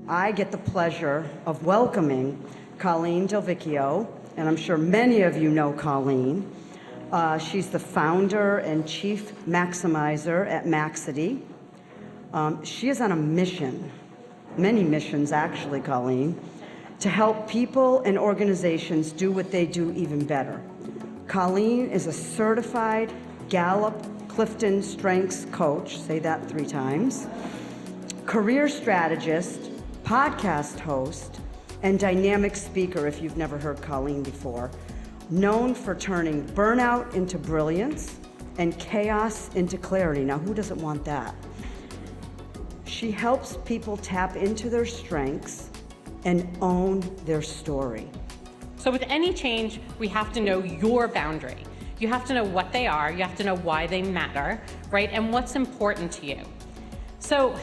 I get the pleasure of welcoming Colleen DelVecchio, and I'm sure many of you know Colleen. She's the founder and chief maximizer at Maxady. She is on a mission, many missions actually, Colleen, to help people and organizations do what they do even better. Colleen is a certified Gallup CliftonStrengths Coach, say that 3 times, career strategist, podcast host, and dynamic speaker, if you've never heard Colleen before, known for turning burnout into brilliance and chaos into clarity. Now, who doesn't want that? She helps people tap into their strengths and own their story. So with any change, we have to know your boundary. You have to know what they are, you have to know why they matter, right? And what's important to you. So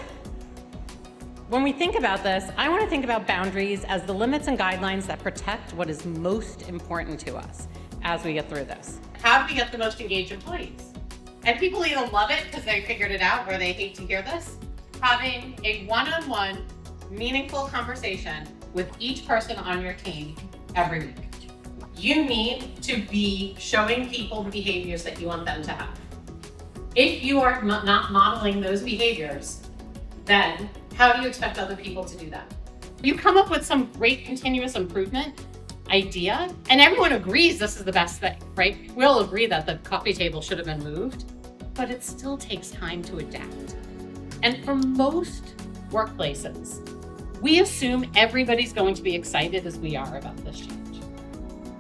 when we think about this, I want to think about boundaries as the limits and guidelines that protect what is most important to us as we get through this. How do we get the most engaged employees? And people either love it because they figured it out or they hate to hear this. Having a one-on-one, meaningful conversation with each person on your team every week. You need to be showing people the behaviors that you want them to have. If you are not modeling those behaviors, then how do you expect other people to do that? You come up with some great continuous improvement idea, and everyone agrees this is the best thing, right? We all agree that the coffee table should have been moved, but it still takes time to adapt. And for most workplaces, we assume everybody's going to be excited as we are about this change,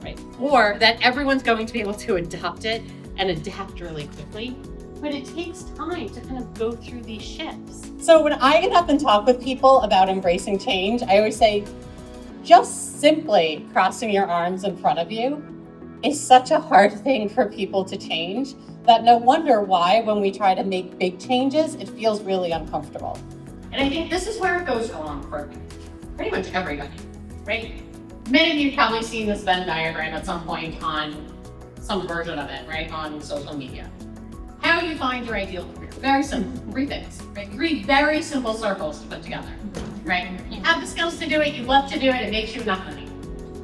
right? Or that everyone's going to be able to adopt it and adapt really quickly. But it takes time to kind of go through these shifts. So when I get up and talk with people about embracing change, I always say, just simply crossing your arms in front of you is such a hard thing for people to change that no wonder why when we try to make big changes, it feels really uncomfortable. And I think this is where it goes wrong for pretty much everybody, right? Many of you have probably seen this Venn diagram at some point on some version of it, right, on social media. How do you find your ideal career? Very simple, 3 things, right? 3 very simple circles to put together, right? You have the skills to do it, you love to do it, it makes you enough money.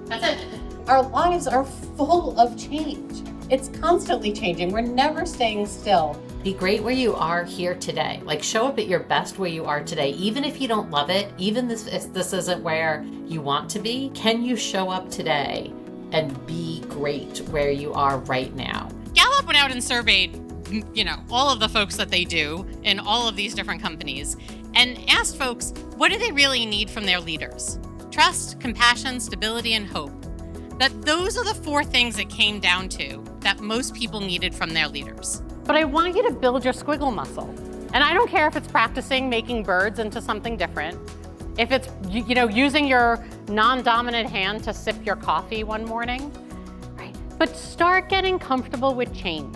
That's it. Our lives are full of change. It's constantly changing. We're never staying still. Be great where you are here today. Like, show up at your best where you are today. Even if you don't love it, even if this isn't where you want to be, can you show up today and be great where you are right now? Gallup went out and surveyed, all of the folks that they do in all of these different companies and asked folks, what do they really need from their leaders? Trust, compassion, stability, and hope. That those are the 4 things it came down to that most people needed from their leaders. But I want you to build your squiggle muscle. And I don't care if it's practicing making birds into something different, if it's using your non-dominant hand to sip your coffee one morning, right? But start getting comfortable with change.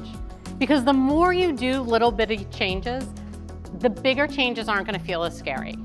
Because the more you do little bitty changes, the bigger changes aren't going to feel as scary.